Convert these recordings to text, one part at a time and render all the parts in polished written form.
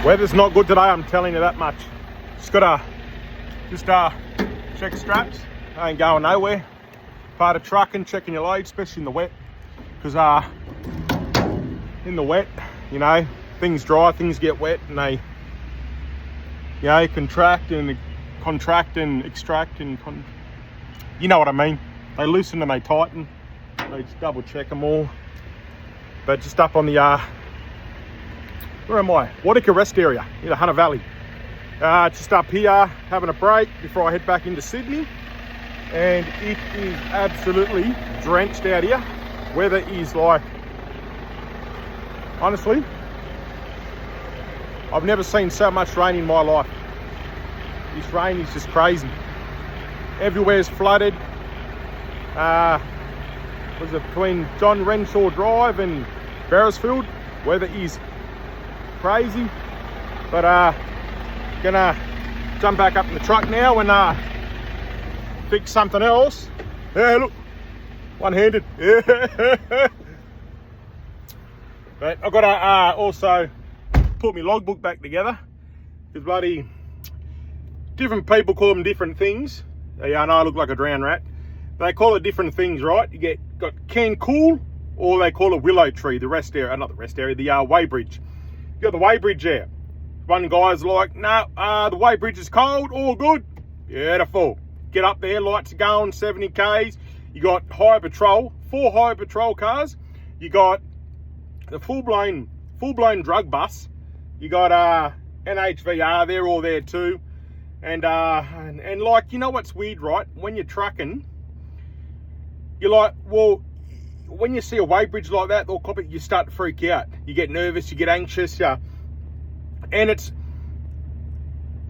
Weather's not good today, I'm telling you that much. Just gotta check straps. I ain't going nowhere. Part of trucking, checking your load, especially in the wet. Because in the wet, you know, things dry, things get wet, and they, you know, contract and extract and you know what I mean. They loosen and they tighten. They just double check them all. But just up on the where am I? Waterka rest area in the Hunter Valley. Just up here having a break before I head back into Sydney. And it is absolutely drenched out here. Weather is like, honestly, I've never seen so much rain in my life. This rain is just crazy. Everywhere's flooded. Was it between John Renshaw Drive and Beresfield? Weather is crazy. But gonna jump back up in the truck now and fix something else. Yeah, look, one-handed. But I've got to also put my logbook back together, because bloody different people call them different things. Yeah, I know I look like a drowned rat. They call it different things, right? You got canned cool, or they call it willow tree, the rest area, not the rest area, the weighbridge. You got the weighbridge there. One guy's like, no, the weighbridge is cold, all good. Beautiful. Get up there, lights are going, 70 Ks. You got high patrol, 4 high patrol cars. You got the full-blown drug bus. You got NHVR, they're all there too. And like, you know what's weird, right? When you're trucking, you're like, well, when you see a weighbridge like that, they'll cop it, you start to freak out. You get nervous, you get anxious, yeah. And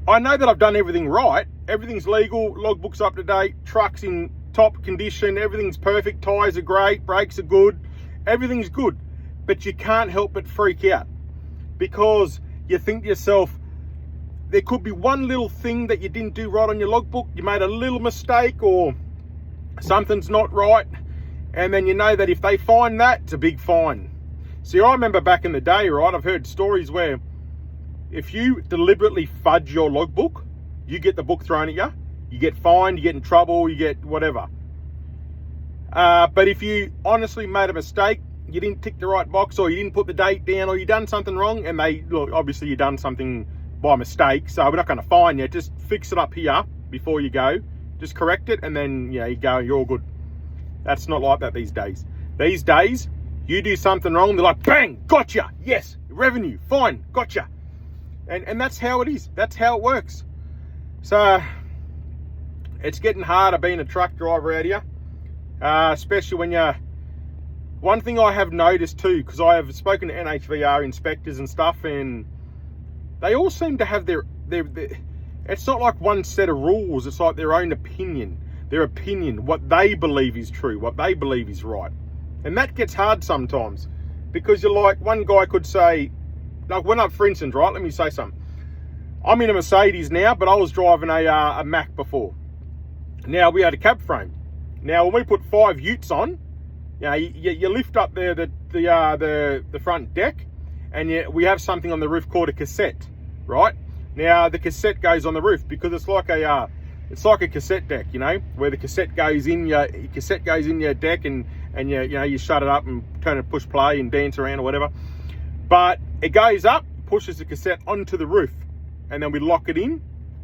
I know that I've done everything right. Everything's legal, logbook's up to date, truck's in top condition, everything's perfect, tyres are great, brakes are good, everything's good. But you can't help but freak out, because you think to yourself, there could be one little thing that you didn't do right on your logbook, you made a little mistake, or something's not right, and then you know that if they find that, it's a big fine. See, I remember back in the day, right, I've heard stories where if you deliberately fudge your logbook, you get the book thrown at you, you get fined, you get in trouble, you get whatever. But if you honestly made a mistake, you didn't tick the right box, or you didn't put the date down, or you done something wrong, and they, look, obviously you done something by mistake, so we're not going to fine you, just fix it up here before you go, just correct it, and then, you go, you're all good. That's not like that these days. These days, you do something wrong, they're like, bang, gotcha, yes, revenue, fine, gotcha. And that's how it is, that's how it works. So, it's getting harder being a truck driver out here, especially when you're, one thing I have noticed too, because I have spoken to NHVR inspectors and stuff, and they all seem to have their, it's not like one set of rules, it's like their own opinion, what they believe is true, what they believe is right. And that gets hard sometimes, because you're like, one guy could say, like for instance, right, let me say something. I'm in a Mercedes now, but I was driving a Mac before. Now, we had a cab frame. Now, when we put 5 utes on, you lift up there the front deck, and we have something on the roof called a cassette, right? Now, the cassette goes on the roof because it's like a cassette deck, where the cassette goes in your deck, and you shut it up and turn it, push play and dance around or whatever. But it goes up, pushes the cassette onto the roof, and then we lock it in,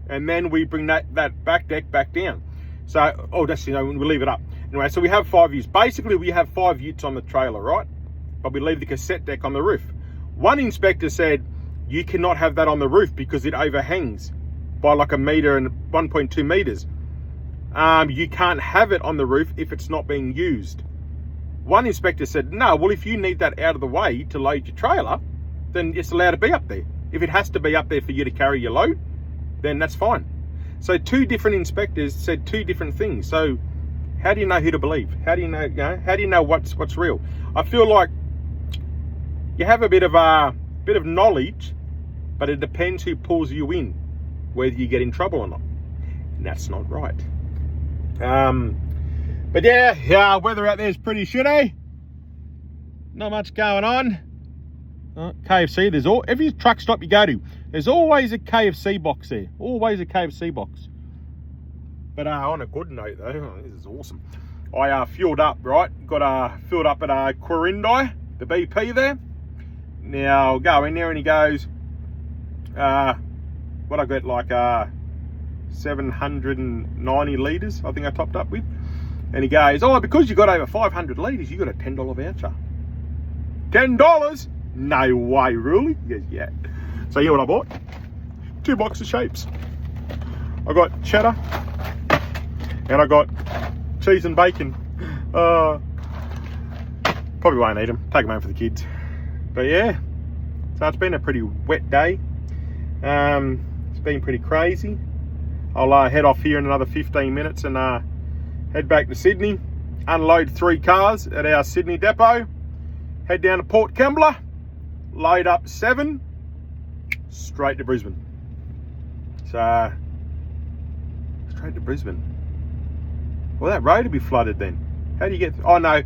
and then we bring that back deck back down. So, we leave it up. Anyway, so we have 5 utes. Basically, we have 5 utes on the trailer, right? But we leave the cassette deck on the roof. One inspector said, you cannot have that on the roof because it overhangs by like 1 meter and 1.2 meters. You can't have it on the roof if it's not being used. One inspector said, no, well, if you need that out of the way to load your trailer, then it's allowed to be up there. If it has to be up there for you to carry your load, then that's fine. So 2 different inspectors said 2 different things. So how do you know who to believe? How do you know, how do you know what's real? I feel like you have a bit of knowledge, but it depends who pulls you in, whether you get in trouble or not. And that's not right. But yeah, weather out there is pretty shitty. Not much going on. KFC. There's every truck stop you go to, there's always a KFC box there. Always a KFC box. But on a good note though, this is awesome. I fueled up, right? Got filled up at Quirindi, the BP there. Now go in there and he goes, what I got, like 790 litres, I think I topped up with. And he goes, oh, because you got over 500 litres, you got a $10 voucher. $10? No way, really? He goes, yeah. So you know what I bought? 2 boxes of shapes. I got cheddar and I got cheese and bacon. Probably won't eat them. Take them home for the kids. But yeah, so it's been a pretty wet day. It's been pretty crazy. I'll head off here in another 15 minutes and head back to Sydney, unload 3 cars at our Sydney depot, head down to Port Kembla, load up 7, straight to Brisbane. So, straight to Brisbane. Well, that road will be flooded then. How do you get... Oh no,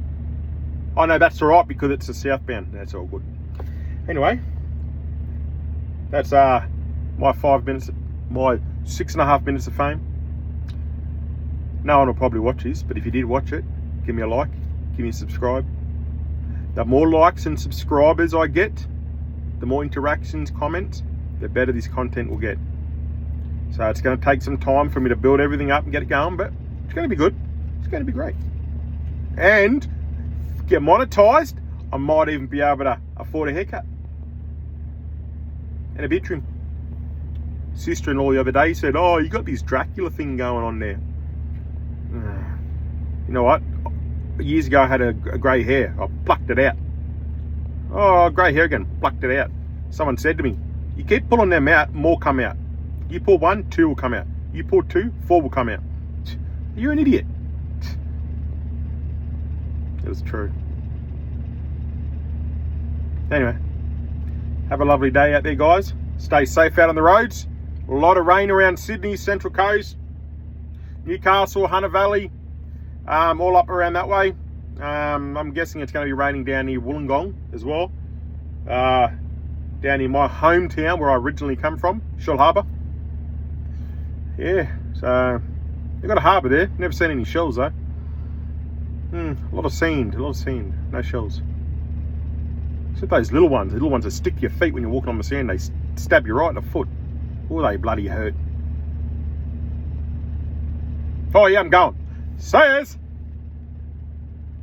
that's all right because it's a southbound. That's all good. Anyway, that's my 5 minutes, my 6.5 minutes of fame. No one will probably watch this, but if you did watch it, give me a like, give me a subscribe. The more likes and subscribers I get, the more interactions, comments, the better this content will get. So it's going to take some time for me to build everything up and get it going, but it's going to be good. It's going to be great. And get monetized, I might even be able to afford a haircut and a beard trim. Sister-in-law the other day said, oh, you got this Dracula thing going on there. You know what? Years ago I had a grey hair. I plucked it out. Oh, grey hair again. Plucked it out. Someone said to me, you keep pulling them out, more come out. You pull 1, 2 will come out. You pull 2, 4 will come out. You're an idiot. It was true. Anyway, have a lovely day out there, guys. Stay safe out on the roads. A lot of rain around Sydney, Central Coast, Newcastle, Hunter Valley, all up around that way. I'm guessing it's going to be raining down near Wollongong as well. Down in my hometown where I originally come from, Shell Harbour. Yeah, so they've got a harbour there. Never seen any shells though. A lot of sand, no shells. Except those little ones, the little ones that stick to your feet when you're walking on the sand, they stab you right in the foot. Oh, they bloody hurt. Oh yeah, I'm going. Sayers!